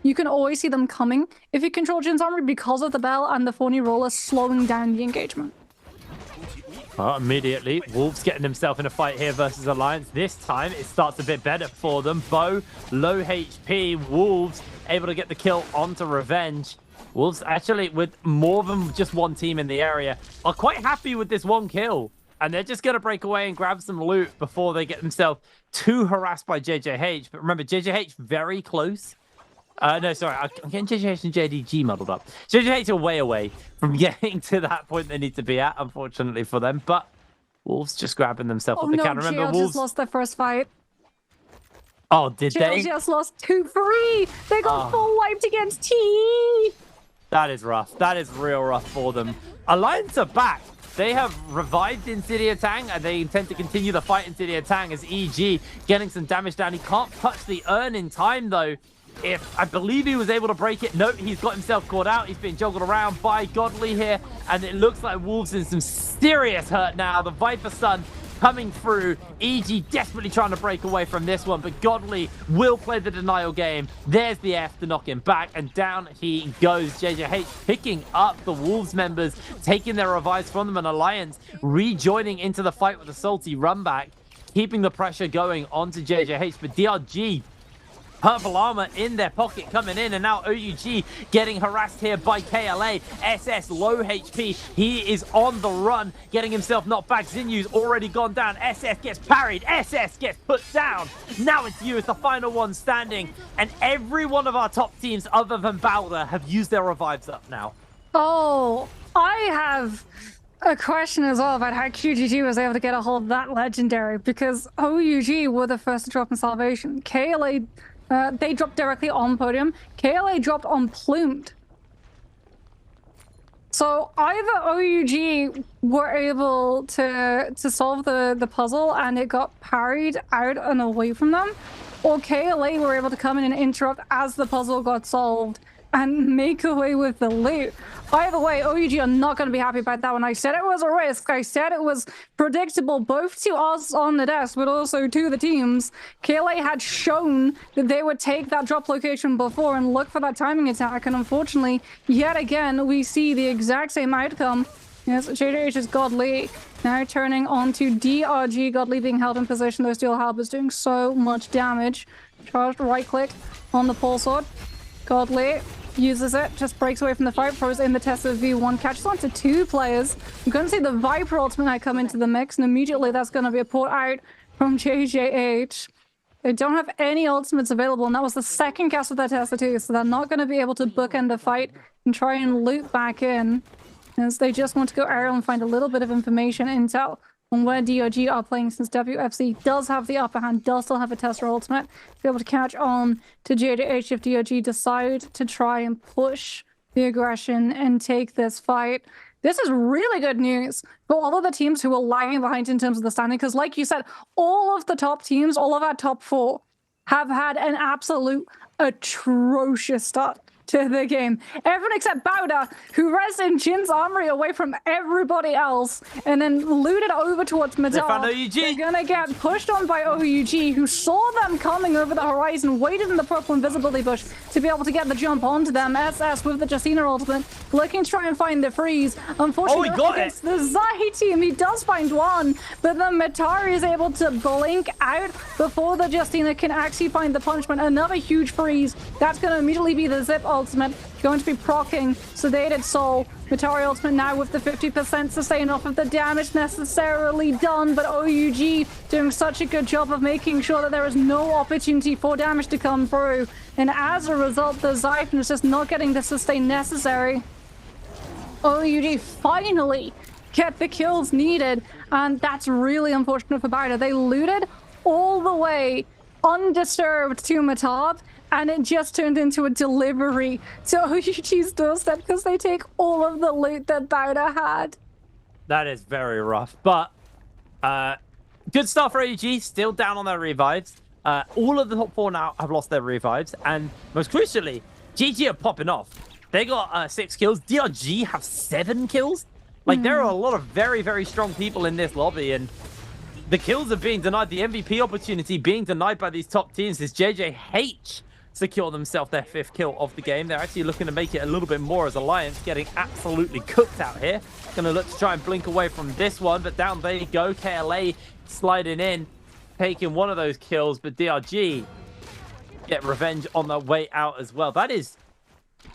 you can always see them coming if you control Jin's armory because of the bell and the 4 new roller slowing down the engagement. Immediately, Wolves getting himself in a fight here versus Alliance. This time, it starts a bit better for them. Bo, low HP. Wolves able to get the kill onto Revenge. Wolves, actually, with more than just one team in the area, are quite happy with this one kill. And they're just going to break away and grab some loot before they get themselves too harassed by JJH. But remember, JJH very close. No, sorry, I'm getting JJH and JDG muddled up. JJH are way away from getting to that point they need to be at, unfortunately for them. But Wolves just grabbing themselves up the counter. Remember, Wolves just lost their first fight. Oh, did they? just lost 2-3. They got full wiped against T. That is rough. That is real rough for them. Alliance are back. They have revived Insidia Tang, and they intend to continue the fight Insidia Tang as EG getting some damage down. He can't touch the urn in time, though. If I believe he was able to break it. Nope, he's got himself caught out. He's being juggled around by Godly here, and it looks like Wolves in some serious hurt now. The Viper Sun coming through. EG desperately trying to break away from this one, but Godly will play the denial game. There's the F to knock him back, and down he goes. JJH picking up the Wolves members, taking their revives from them, and Alliance rejoining into the fight with a salty run back, keeping the pressure going onto JJH. But DRG, purple armor in their pocket coming in, and now OUG getting harassed here by KLA. SS low HP. He is on the run, getting himself knocked back. Xinyu's already gone down. SS gets parried. SS gets put down. Now it's you as the final one standing, and every one of our top teams other than Bowder have used their revives up now. Oh, I have a question as well about how QGG was able to get a hold of that legendary, because OUG were the first to drop in Salvation. KLA, they dropped directly on podium. KLA dropped on Plumed. So either OUG were able to solve the puzzle and it got parried out and away from them, or KLA were able to come in and interrupt as the puzzle got solved and make away with the loot. Either way, OUG are not going to be happy about that one. I said it was a risk. I said it was predictable, both to us on the desk, but also to the teams. KLA had shown that they would take that drop location before and look for that timing attack, and unfortunately, yet again, we see the exact same outcome. Yes, JJH is Godly now turning on to DRG. Godly being held in position. Those dual halberds doing so much damage. Charged right click on the pole sword. Godly uses it, just breaks away from the fight, throws in the Tesla V1, catches on to 2 players. We're going to see the Viper ultimate now come into the mix, and immediately that's going to be a port out from JJH. They don't have any ultimates available, and that was the second cast of their Tesla too, so they're not going to be able to bookend the fight and try and loop back in, as they just want to go aerial and find a little bit of information, intel on where DRG are playing, since WFC does have the upper hand, does still have a Tesla ultimate, be able to catch on to JJH if DRG decide to try and push the aggression and take this fight. This is really good news for all of the teams who are lagging behind in terms of the standing, because like you said, all of the top teams, all of our top 4, have had an absolute atrocious start to the game. Everyone except Bowder, who rests in Jin's armory away from everybody else and then looted over towards Metal. They're gonna get pushed on by OUG, who saw them coming over the horizon, waited in the purple invisibility bush to be able to get the jump onto them. SS with the Justina ultimate, looking to try and find the freeze. Unfortunately, against the Zai team, he does find one, but then Matari is able to blink out before the Justina can actually find the punishment. Another huge freeze. That's going to immediately be the Zip ultimate, going to be proccing Sedated Soul. Matari ultimate now with the 50% sustain off of the damage necessarily done, but OUG doing such a good job of making sure that there is no opportunity for damage to come through. And as a result, the Zyphon is just not getting the sustain necessary. OUG finally get the kills needed, and that's really unfortunate for Bowder. They looted all the way undisturbed to Matab, and it just turned into a delivery to OUG's doorstep because they take all of the loot that Bowder had. That is very rough, but good stuff for OUG, still down on their revives. All of the top 4 now have lost their revives, and most crucially, GG are popping off. They got 6 kills. DRG have 7 kills. Like, there are a lot of very, very strong people in this lobby, and the kills are being denied. The MVP opportunity being denied by these top teams as JJH secure themselves their 5th kill of the game. They're actually looking to make it a little bit more as Alliance, getting absolutely cooked out here. Going to look to try and blink away from this one, but down they go. KLA sliding in, taking one of those kills, but DRG get revenge on their way out as well. That is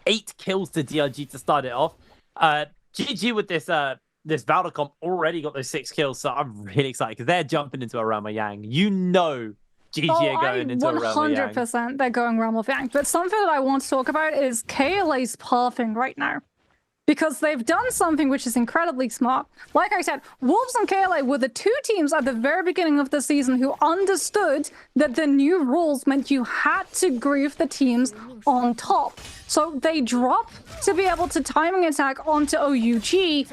8 kills to DRG to start it off. GG with this this Valda comp already got those 6 kills, so I'm really excited because they're jumping into a Realm of Yang. You know GG are going into a Realm of Yang. 100% they're going Realm of Yang. But something that I want to talk about is KLA's pathing right now. Because they've done something which is incredibly smart. Like I said, Wolves and KLA were the 2 teams at the very beginning of the season who understood that the new rules meant you had to grief the teams on top. So they drop to be able to timing attack onto OUG,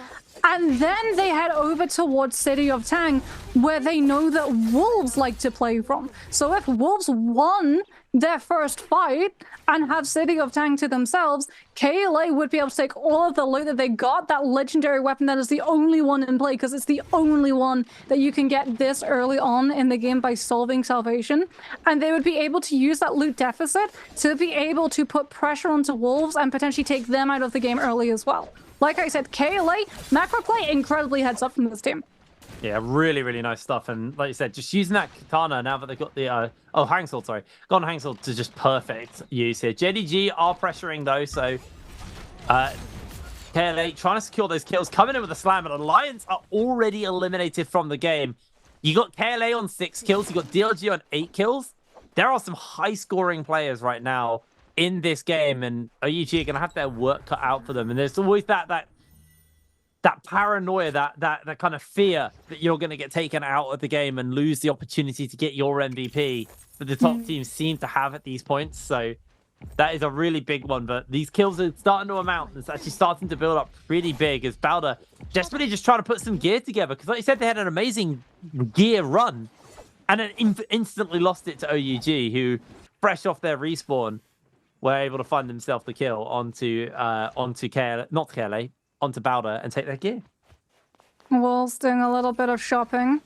and then they head over towards City of Tang, where they know that Wolves like to play from. So if Wolves won their first fight and have City of Tang to themselves, KLA would be able to take all of the loot that they got, that legendary weapon that is the only one in play, because it's the only one that you can get this early on in the game by solving Salvation, and they would be able to use that loot deficit to be able to put pressure onto Wolves and potentially take them out of the game early as well. Like I said, KLA, macro play incredibly heads up from this team. Yeah, really, really nice stuff. And like you said, just using that katana now that they've got the hang sword, sorry. Gone hang sword to just perfect use here. JDG are pressuring though, so KLA trying to secure those kills, coming in with a slam, and Alliance are already eliminated from the game. You got KLA on 6 kills, you got DLG on 8 kills. There are some high scoring players right now in this game, and OUG are gonna have their work cut out for them. And there's always that paranoia, that kind of fear that you're going to get taken out of the game and lose the opportunity to get your MVP that the top teams seem to have at these points. So that is a really big one, but these kills are starting to amount. It's actually starting to build up pretty big as Balder desperately just trying to put some gear together, because like you said, they had an amazing gear run and then instantly lost it to OUG, who fresh off their respawn were able to find themselves the kill onto KLA, not KLA, onto Balder and take their gear. Wolves doing a little bit of shopping.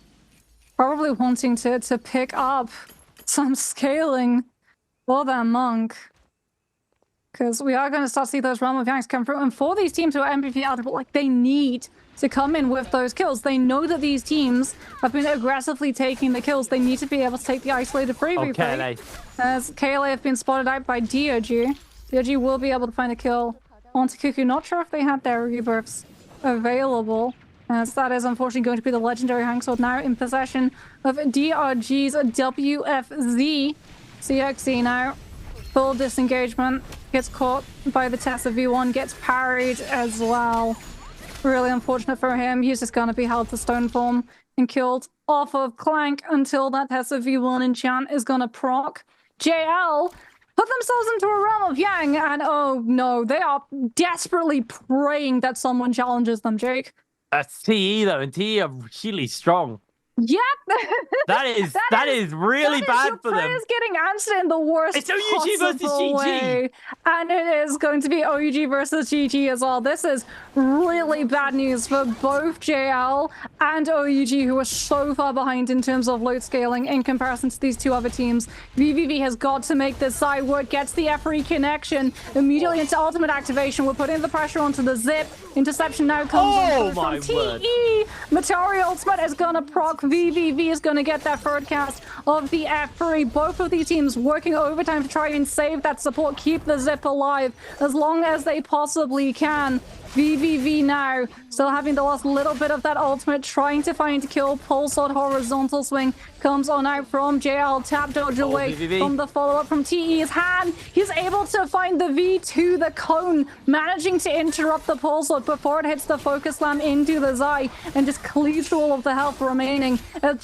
Probably wanting to pick up some scaling for their monk. Because we are going to start to see those Realm of Yanks come through. And for these teams who are MVP eligible, like, they need to come in with those kills. They know that these teams have been aggressively taking the kills. They need to be able to take the isolated free replay. As KLA have been spotted out by DOG. DOG will be able to find a kill onto Cuckoo. Not sure if they had their rebirths available, as that is unfortunately going to be the legendary Hangsword now in possession of DRG's WFZ. CXC now, full disengagement, gets caught by the Tessa V1, gets parried as well. Really unfortunate for him. He's just going to be held to stone form and killed off of Clank until that Tessa V1 enchant is going to proc. JL put themselves into a Realm of Yang, and oh no, they are desperately praying that someone challenges them, Jake. That's TE though, and TE are really strong. Yep. that is really bad for them. Prayers getting answered in the worst It's OUG versus GG. way. And it is going to be OUG versus GG as well. This is really bad news for both JL and OUG, who are so far behind in terms of load scaling in comparison to these two other teams. VVV has got to make this side work, gets the FRE connection immediately into ultimate activation. We're putting the pressure onto the zip. Interception now comes from TE. Matari ultimate is gonna proc. VVV is gonna get their third cast of the F3. Both of these teams working overtime to try and save that support, keep the zip alive as long as they possibly can. VVV now still having the last little bit of that ultimate, trying to find a kill. Pulse on horizontal swing comes on out from JL. Tap dodge away from the follow-up from TE's hand. He's able to find the V2, the cone, managing to interrupt the pulse before it hits the focus slam into the Zai and just cleaves through all of the health remaining. JL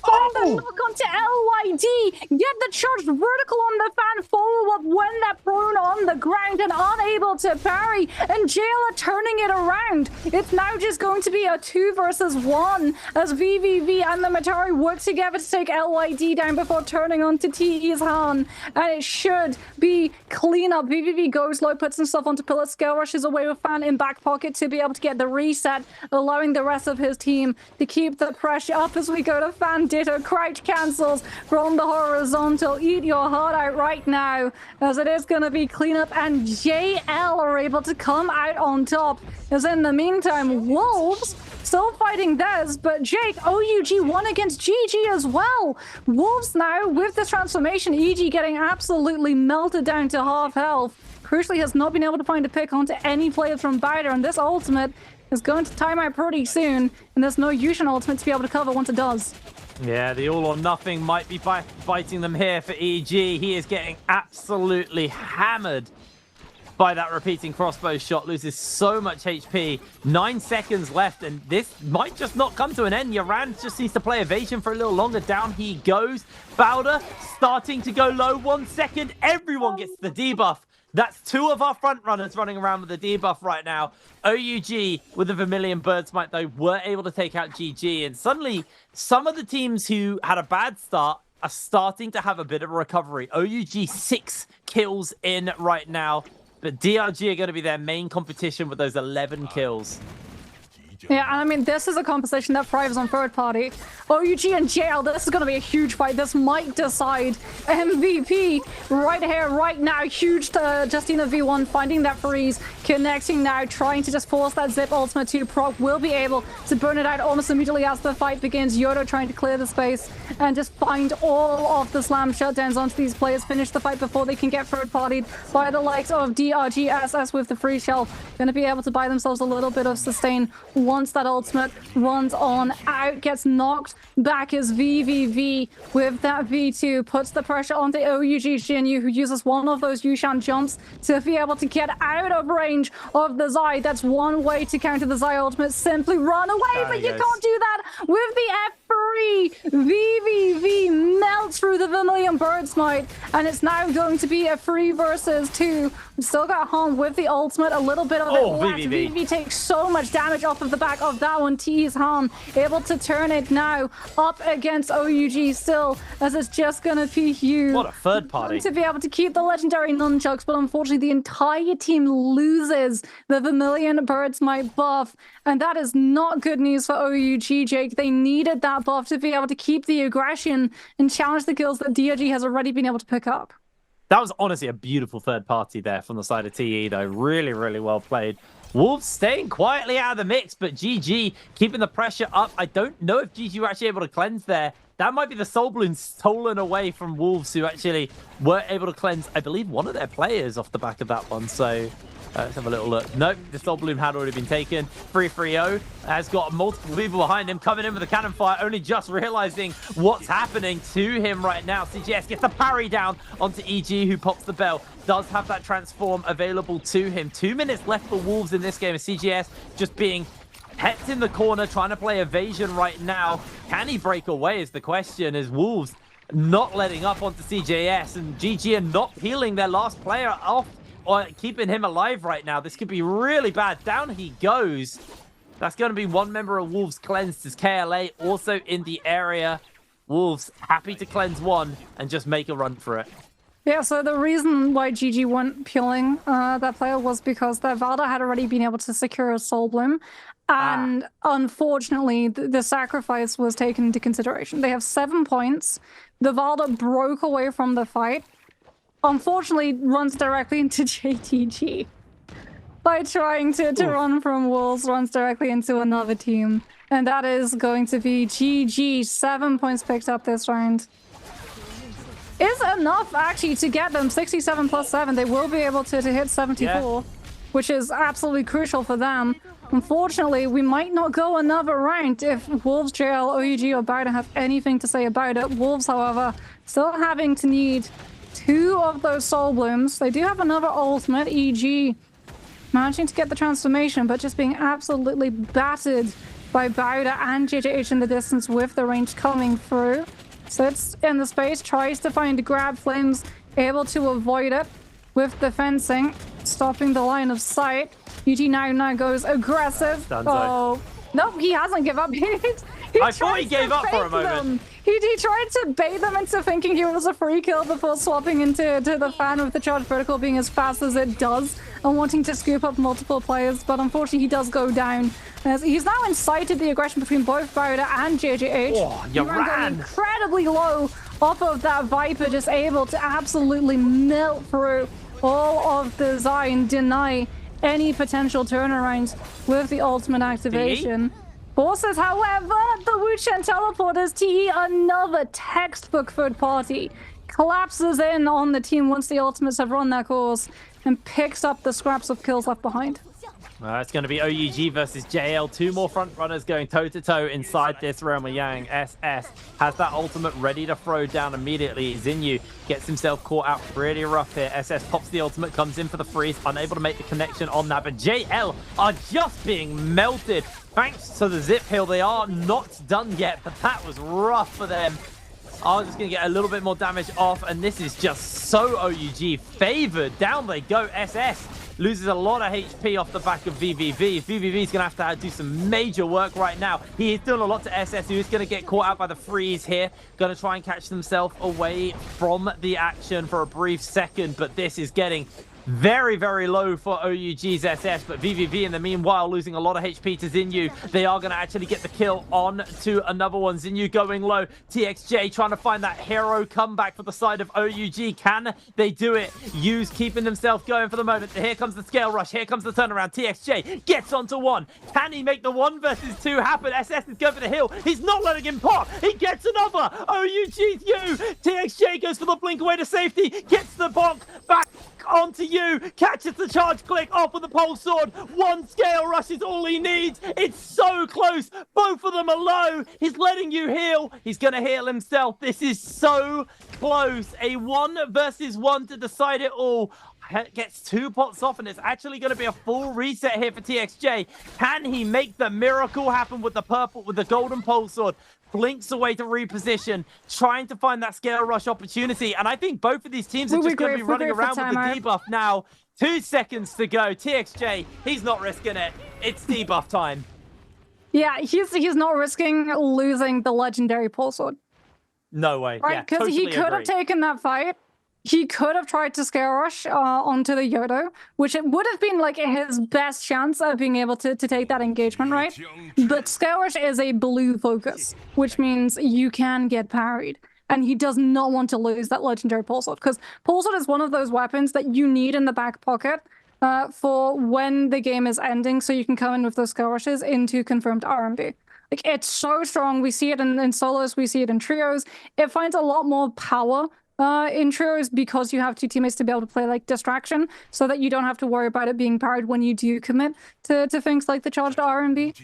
find the knock onto LYD, get the charged vertical on the fan follow-up when they're prone on the ground and unable to parry, and JL are turning it around. It's now just going to be a 2 versus 1 as VVV and the Matari work together to take LYD down before turning on to TE's Han, and it should be cleanup. VVV goes low, puts himself onto pillar, scale rushes away with Fan in back pocket to be able to get the reset, allowing the rest of his team to keep the pressure up as we go to Fan. Ditto crouch cancels from the horizontal. Eat your heart out right now, as it is going to be cleanup, and JL are able to come out on top. As in the meantime, Wolves still fighting theirs, but Jake, OUG won against GG as well. Wolves now with this transformation, EG getting absolutely melted down to half health. Crucially has not been able to find a pick onto any players from Bowder, and this ultimate is going to time out pretty soon, and there's no Yushin ultimate to be able to cover once it does. Yeah, the all or nothing might be biting them here for EG. He is getting absolutely hammered by that repeating crossbow shot, loses so much HP. 9 seconds left, and this might just not come to an end. Yaran just needs to play evasion for a little longer. Down he goes. Bowder starting to go low. 1 second. Everyone gets the debuff. That's 2 of our front runners running around with the debuff right now. OUG with the Vermilion Bird Smite, though, were able to take out GG. And suddenly, some of the teams who had a bad start are starting to have a bit of a recovery. OUG 6 kills in right now. But DRG are going to be their main competition with those 11 kills. Yeah, and I mean, this is a composition that thrives on third party. OUG and JL, this is going to be a huge fight. This might decide MVP right here, right now. Huge Justina V1 finding that freeze, connecting now, trying to just force that zip ultimate to proc. Will be able to burn it out almost immediately as the fight begins. Yodo trying to clear the space and just find all of the slam shutdowns onto these players. Finish the fight before they can get third partied by the likes of DRG SS with the free shell. Going to be able to buy themselves a little bit of sustain once that ultimate runs on out. Gets knocked back as VVV with that V2 puts the pressure onto OUG Shinyu, who uses one of those Yushan jumps to be able to get out of range of the Zai. That's one way to counter the Zai ultimate. Simply run away, but you can't do that with the F3. VVV melts through the Vermilion Bird Smite, and it's now going to be a 3 versus 2. We've still got Han with the ultimate, a little bit of it left. VVV takes so much damage off of the back of that one. Tease Han able to turn it now up against OUG still, as it's just gonna be huge. What a third party. To be able to keep the legendary nunchucks, but unfortunately the entire team loses the Vermilion Bird Smite buff, and that is not good news for OUG, Jake. They needed that buff to be able to keep the aggression and challenge the kills that DRG has already been able to pick up. That was honestly a beautiful third party there from the side of TE, though. Really, really well played. Wolves staying quietly out of the mix, but GG keeping the pressure up. I don't know if GG were actually able to cleanse there. That might be the Soul Bloom stolen away from Wolves, who actually were able to cleanse, I believe, one of their players off the back of that one. So let's have a little look. Nope, the Soul Bloom had already been taken. 3-3-0 has got multiple people behind him coming in with a cannon fire, only just realizing what's happening to him right now. CGS gets the parry down onto EG, who pops the bell. Does have that transform available to him. 2 minutes left for Wolves in this game. CGS just being kept in the corner, trying to play evasion right now. Can he break away is the question, as Wolves not letting up onto CJS, and GG are not peeling their last player off or keeping him alive right now. This could be really bad. Down he goes. That's going to be one member of Wolves cleansed, as KLA also in the area. Wolves happy to cleanse one and just make a run for it. Yeah, so the reason why GG weren't peeling that player was because their Valda had already been able to secure a Soul Bloom. And unfortunately, the sacrifice was taken into consideration. They have 7 points. The Valda broke away from the fight. Unfortunately, runs directly into JTG. By trying to run from Wolves, runs directly into another team. And that is going to be GG. 7 points picked up this round. Is enough, actually, to get them 67 plus 7. They will be able to hit 74, which is absolutely crucial for them. Unfortunately, we might not go another round if Wolves, JL, OUG, or Bowder have anything to say about it. Wolves, however, still having to need 2 of those Soul Blooms. They do have another ultimate, EG, managing to get the transformation, but just being absolutely battered by Bowder and JJH in the distance with the range coming through. Sits in the space, tries to find a grab, Flames able to avoid it. with the fencing, stopping the line of sight. UG now goes aggressive. Oh, no, he hasn't given up. I thought he gave up for a moment. He tried to bait them into thinking he was a free kill before swapping into the fan with the charge protocol being as fast as it does and wanting to scoop up multiple players, but unfortunately he does go down. As he's now incited the aggression between both Bowder and JJH. Oh, you ran incredibly low off of that Viper, just able to absolutely melt through all of the Zai and deny any potential turnarounds with the ultimate activation. Forces, however, the Wuchen teleporters TE another textbook third party. Collapses in on the team once the ultimates have run their course and picks up the scraps of kills left behind. It's going to be OUG versus JL. Two more front runners going toe-to-toe inside this realm of Yang. SS has that ultimate ready to throw down immediately. Zinyu gets himself caught out pretty rough here. SS pops the ultimate, comes in for the freeze, unable to make the connection on that. But JL are just being melted. Thanks to the zip hill, they are not done yet, but that was rough for them. I'm just going to get a little bit more damage off, and this is just so OUG favored. Down they go. SS loses a lot of HP off the back of VVV. VVV is going to have to do some major work right now. He is doing a lot to SS, who is going to get caught out by the freeze here. Going to try and catch themselves away from the action for a brief second, but this is getting very, very low for OUG's SS, but VVV in the meanwhile losing a lot of HP to Zinyu. They are going to actually get the kill on to another one. Zinyu going low. TXJ trying to find that hero comeback for the side of OUG. Can they do it? Use keeping themselves going for the moment. Here comes the scale rush. Here comes the turnaround. TXJ gets onto one. Can he make the 1 versus 2 happen? SS is going for the hill. He's not letting him pop. He gets another. OUG's you. TXJ goes for the blink away to safety. Gets the bonk back onto you, catches the charge click off with the pulse sword. One scale rush is all he needs. It's so close. Both of them are low. He's letting you heal. He's going to heal himself. This is so close. A 1 versus 1 to decide it all. Gets 2 pots off, and it's actually going to be a full reset here for TXJ. Can he make the miracle happen with the purple, with the golden pulse sword? Blinks away to reposition, trying to find that scale rush opportunity. And I think both of these teams are just going to be running around with the debuff now. 2 seconds to go. TXJ, he's not risking it. It's debuff time. Yeah, he's not risking losing the legendary pulse sword. No way. Right, because he could have taken that fight. He could have tried to scale rush onto the Yodo, which it would have been like his best chance of being able to take that engagement, right? But scale rush is a blue focus, which means you can get parried. And he does not want to lose that legendary pulse sword, because pulse sword is one of those weapons that you need in the back pocket for when the game is ending, so you can come in with those scale rushes into confirmed RMB. Like, it's so strong. We see it in solos, we see it in trios. It finds a lot more power in trios because you have 2 teammates to be able to play like distraction, so that you don't have to worry about it being parried when you do commit to things like the charged RMB.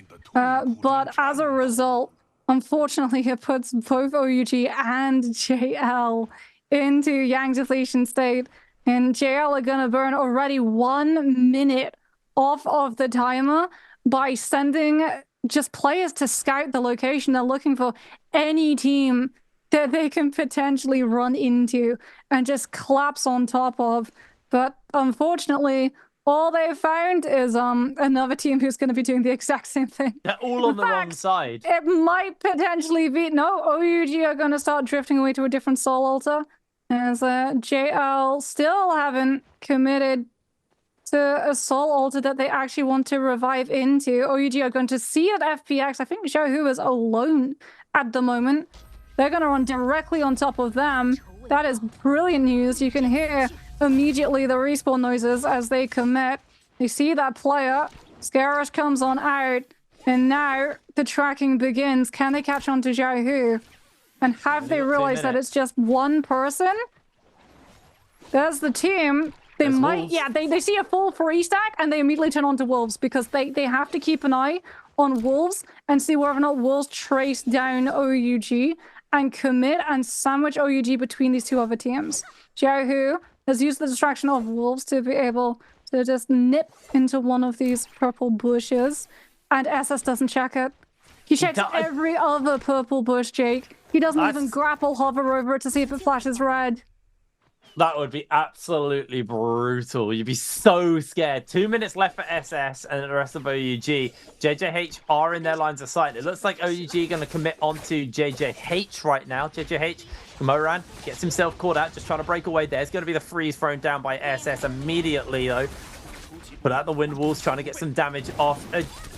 But as a result, unfortunately, it puts both OUG and JL into Yang depletion state, and JL are gonna burn already 1 minute off of the timer by sending just players to scout the location. They're looking for any team that they can potentially run into and just collapse on top of. But unfortunately, all they found is another team who's going to be doing the exact same thing. They're all on the wrong side. It might potentially be... No, OUG are going to start drifting away to a different soul altar, as JL still haven't committed to a soul altar that they actually want to revive into. OUG are going to see at FPX. I think Xiaohu is alone at the moment. They're going to run directly on top of them. That is brilliant news. You can hear immediately the respawn noises as they commit. They see that player. Scarish comes on out. And now the tracking begins. Can they catch on to Xiaohu? And have they realized that it's just one person? There's the team. They might... Wolves. Yeah, they see a full 3 stack and they immediately turn on to Wolves, because they have to keep an eye on Wolves and see whether or not Wolves trace down OUG and commit and sandwich OUG between these 2 other teams. Xiaohu has used the distraction of Wolves to be able to just nip into one of these purple bushes, and SS doesn't check it. He checks every other purple bush, Jake. He doesn't even grapple hover over it to see if it flashes red. That would be absolutely brutal. You'd be so scared. 2 minutes left for SS and the rest of OUG. JJH are in their lines of sight. It looks like OUG going to commit onto JJH right now. JJH, Moran gets himself caught out, just trying to break away. There's going to be the freeze thrown down by SS immediately, though. Put out the wind walls, trying to get some damage off.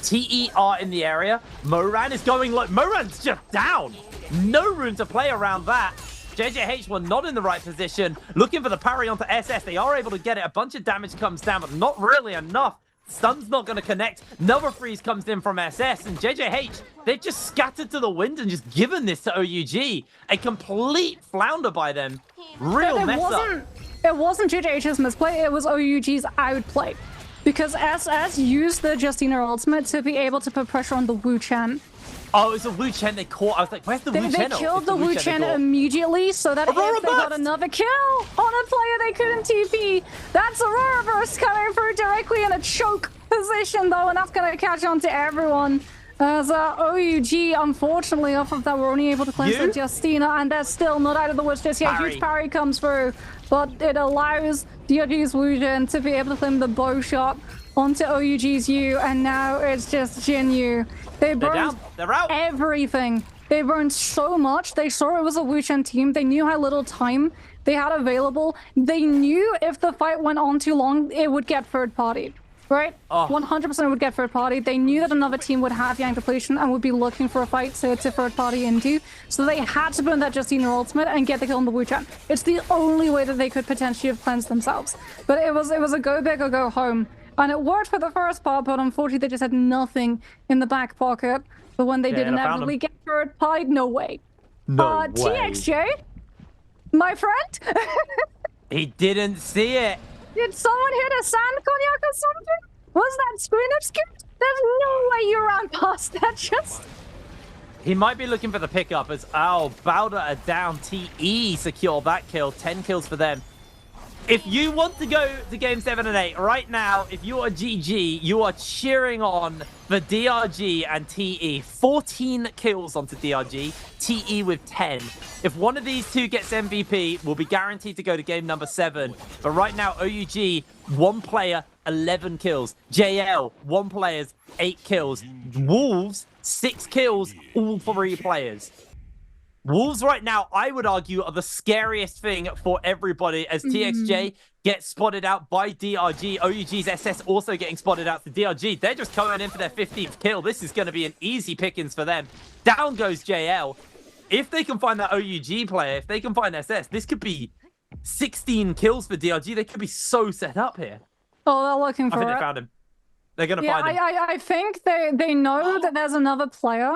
TER in the area. Moran is going like... Moran's just down. No room to play around that. JJH were not in the right position, looking for the parry onto SS. They are able to get it. A bunch of damage comes down, but not really enough. Stun's not going to connect. Another freeze comes in from SS, and JJH, they've just scattered to the wind and just given this to OUG. A complete flounder by them. Real mess up. It wasn't JJH's misplay, it was OUG's outplay. Because SS used the Justina ultimate to be able to put pressure on the Wu Chen. Oh, it's a Wu Chen they caught. I was like, where's the Wu Chen? They killed the Wu Chen immediately so that if they got another kill on a player they couldn't TP. That's Aurora Burst coming through directly in a choke position though, and that's going to catch on to everyone. As OUG, unfortunately, off of that, we're only able to cleanse the Justina, and they're still not out of the woods just yet. Huge parry comes through, but it allows DRG's Wu Chen to be able to claim the bow shot onto OUG's Yu, and now it's just Jin Yu. They burned everything. They burned so much. They saw it was a Wu Chen team. They knew how little time they had available. They knew if the fight went on too long, it would get third party, right? 100% would get third party. They knew that another team would have Yang depletion and would be looking for a fight to third party into. So they had to burn that Justina ultimate and get the kill on the Wu Chen. It's the only way that they could potentially have cleansed themselves. But it was a go big or go home. And it worked for the first part, but unfortunately they just had nothing in the back pocket. But when they did inevitably get third party, no way. No way. TXJ, my friend? He didn't see it. Did someone hit a sand cognac or something? Was that screen obscured? There's no way you ran past that just... He might be looking for the pickup as Bowder are down. TE secure that kill. 10 kills for them. If you want to go to game 7 and 8 right now, if you are GG, you are cheering on the DRG and TE. 14 kills onto DRG, TE with 10. If one of these two gets MVP, we'll be guaranteed to go to game number 7. But right now, OUG, 1 player, 11 kills. JL, 1 player, 8 kills. Wolves, 6 kills, all 3 players. Wolves right now, I would argue, are the scariest thing for everybody as TXJ gets spotted out by DRG. OUG's SS also getting spotted out to DRG. They're just coming in for their 15th kill. This is going to be an easy pickings for them. Down goes JL. If they can find that OUG player, if they can find SS, this could be 16 kills for DRG. They could be so set up here. Oh, they're looking for it. I think they found him. They're going to find him. I think they know that there's another player.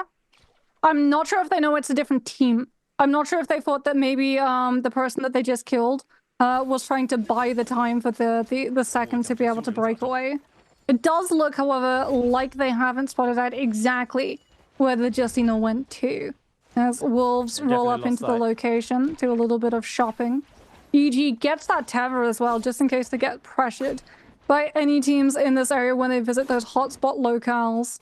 I'm not sure if they know it's a different team. I'm not sure if they thought that maybe the person that they just killed was trying to buy the time for the second to be able to break away. It does look, however, like they haven't spotted out exactly where the Justina went to. As Wolves roll up into the location, do a little bit of shopping. EG gets that tether as well, just in case they get pressured by any teams in this area when they visit those hotspot locales.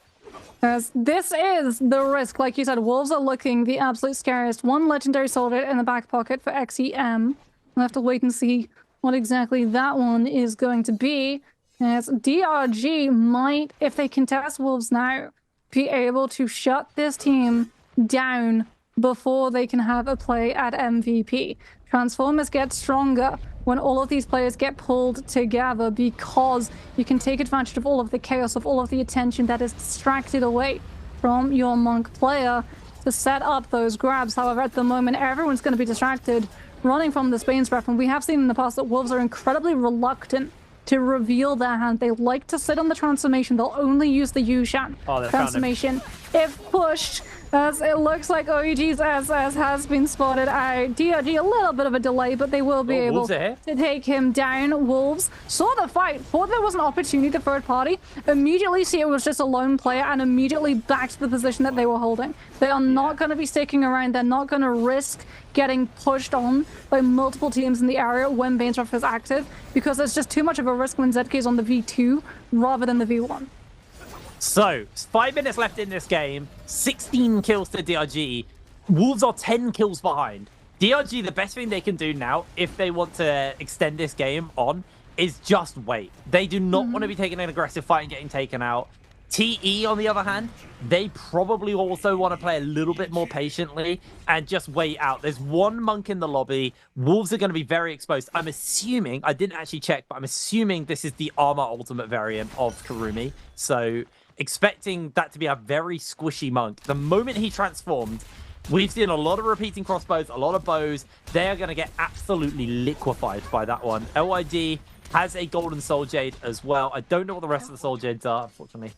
As this is the risk, like you said, Wolves are looking the absolute scariest. 1 legendary soldier in the back pocket for XEM. We'll have to wait and see what exactly that one is going to be. As DRG might, if they contest Wolves now, be able to shut this team down before they can have a play at MVP. Transformers get stronger when all of these players get pulled together because you can take advantage of all of the chaos, of all of the attention that is distracted away from your Monk player to set up those grabs. However, at the moment, everyone's going to be distracted running from the Spain's Breath, and we have seen in the past that Wolves are incredibly reluctant to reveal their hand. They like to sit on the transformation. They'll only use the Yushan transformation if pushed. As it looks like OUG's SS has been spotted out. DRG a little bit of a delay, but they will be able to take him down. Wolves saw the fight, thought there was an opportunity to third party, immediately see it was just a lone player, and immediately back to the position that they were holding. They are not going to be sticking around. They're not going to risk getting pushed on by multiple teams in the area when Banesroth is active, because there's just too much of a risk when ZK is on the V2 rather than the V1. So, 5 minutes left in this game, 16 kills to DRG. Wolves are 10 kills behind. DRG, the best thing they can do now, if they want to extend this game on, is just wait. They do not want to be taking an aggressive fight and getting taken out. TE, on the other hand, they probably also want to play a little bit more patiently and just wait out. There's one monk in the lobby. Wolves are going to be very exposed. I'm assuming, I didn't actually check, but I'm assuming this is the armor ultimate variant of Kurumi. So expecting that to be a very squishy monk. The moment he transformed, we've seen a lot of repeating crossbows, a lot of bows. They are going to get absolutely liquefied by that one. LYD has a golden soul jade as well. I don't know what the rest of the soul jades are, unfortunately.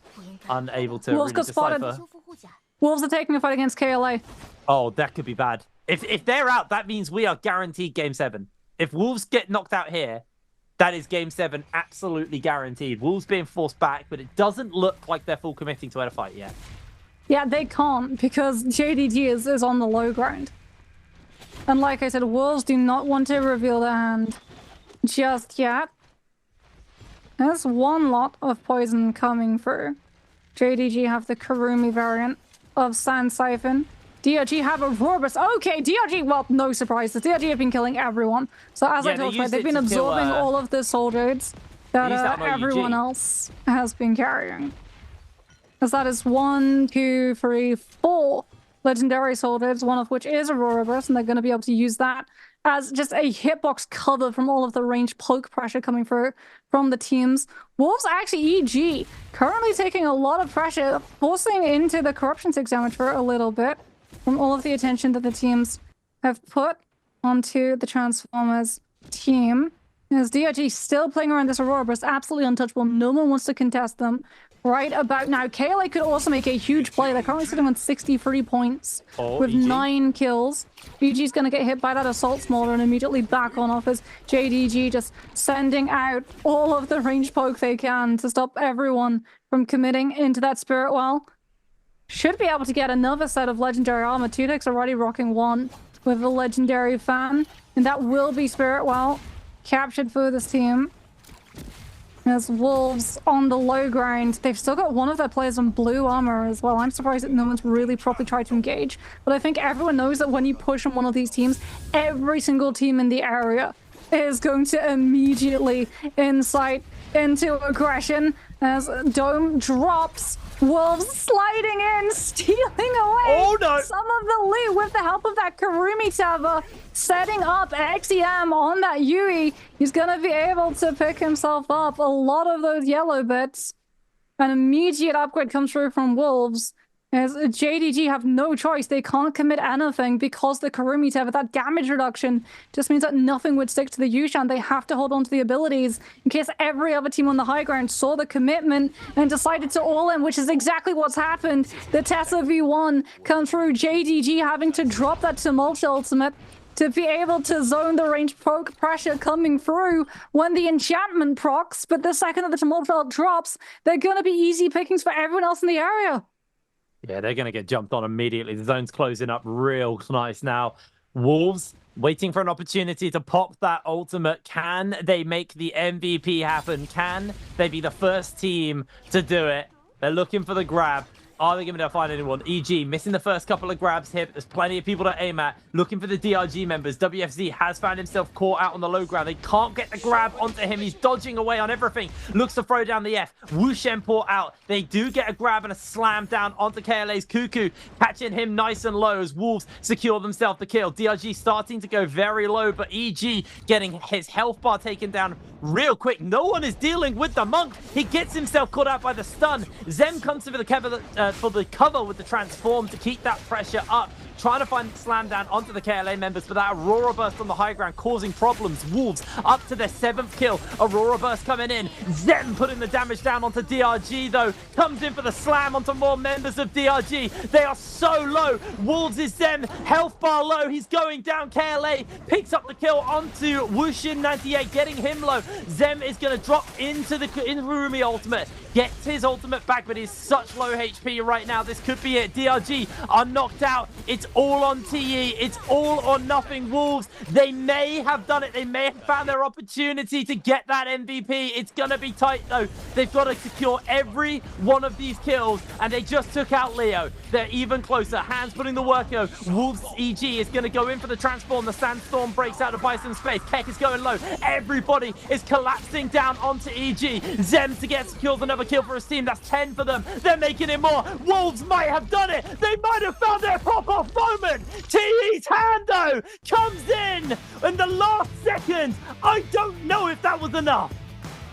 Unable to Wolves really got spotted. decipher. Wolves are taking a fight against KLA. Oh, that could be bad. If they're out, that means we are guaranteed game 7. If Wolves get knocked out here, that is game 7 absolutely guaranteed. Wolves being forced back, but it doesn't look like they're full committing to a fight yet. Yeah, they can't because JDG is on the low ground. And like I said, Wolves do not want to reveal their hand just yet. There's one lot of poison coming through. JDG have the Kurumi variant of Sand Siphon. DRG have a Rorbus. Okay, DRG, well, no surprises. DRG have been killing everyone. So as I told you, they've been absorbing all of the soul jades that everyone else has been carrying. Because that is 1, 2, 3, 4 legendary soul jades, one of which is a Rorbus, and they're going to be able to use that as just a hitbox cover from all of the range poke pressure coming through from the teams. Wolves actually EG currently taking a lot of pressure, forcing into the corruption 6 damage for a little bit from all of the attention that the teams have put onto the Transformers team. As DRG still playing around this Aurora Burst, absolutely untouchable. No one wants to contest them right about now. KLA could also make a huge play. They're currently sitting on 63 points with EG. 9 kills. EG's going to get hit by that Assault Smolder and immediately back on off as JDG just sending out all of the range poke they can to stop everyone from committing into that Spirit Well. Should be able to get another set of legendary armor. 2-Deck's already rocking one with a legendary fan, and that will be Spirit Well captured for this team. As Wolves on the low ground, they've still got one of their players on blue armor as well. I'm surprised that no one's really properly tried to engage, but I think everyone knows that when you push on one of these teams, every single team in the area is going to immediately incite into aggression as Dome drops. Wolves sliding in, stealing away some of the loot with the help of that Kurumi Tava, setting up XEM on that Yui. He's going to be able to pick himself up a lot of those yellow bits. An immediate upgrade comes through from Wolves. As JDG have no choice, they can't commit anything because the Kurumi Tava, that damage reduction, just means that nothing would stick to the Yushan. They have to hold on to the abilities in case every other team on the high ground saw the commitment and decided to all in, which is exactly what's happened. The Tessa V1 comes through, JDG having to drop that Tumult ultimate to be able to zone the range poke pressure coming through when the enchantment procs, but the second that the Tumult drops, they're going to be easy pickings for everyone else in the area. Yeah, they're going to get jumped on immediately. The zone's closing up real nice now. Wolves waiting for an opportunity to pop that ultimate. Can they make the MVP happen? Can they be the first team to do it? They're looking for the grab. Are they going to find anyone? EG missing the first couple of grabs here, but there's plenty of people to aim at. Looking for the DRG members. WFZ has found himself caught out on the low ground. They can't get the grab onto him. He's dodging away on everything. Looks to throw down the F. Wushen port out. They do get a grab and a slam down onto KLA's Cuckoo, catching him nice and low as Wolves secure themselves the kill. DRG starting to go very low, but EG getting his health bar taken down real quick. No one is dealing with the monk. He gets himself caught out by the stun. Zem comes for the cover with the transform to keep that pressure up. Trying to find the slam down onto the KLA members, but that Aurora Burst on the high ground causing problems. Wolves up to their 7th kill. Aurora Burst coming in. Zem putting the damage down onto DRG though. Comes in for the slam onto more members of DRG. They are so low. Wolves is Zem. Health bar low. He's going down. KLA picks up the kill onto Wushin 98, getting him low. Zem is going to drop into the Kurumi ultimate. Gets his ultimate back, but he's such low HP right now. This could be it. DRG are knocked out. It's all on TE. It's all or nothing Wolves. They may have done it. They may have found their opportunity to get that MVP. It's going to be tight, though. They've got to secure every one of these kills, and they just took out Leo. They're even closer. Hands putting the work in. Wolves EG is going to go in for the transform. The Sandstorm breaks out to buy some space. Keck is going low. Everybody is collapsing down onto EG. Zem to get kills, another kill for his team. That's 10 for them. They're making it more. Wolves might have done it. They might have found their pop-off moment. TE's hand, though, comes in the last second. I don't know if that was enough.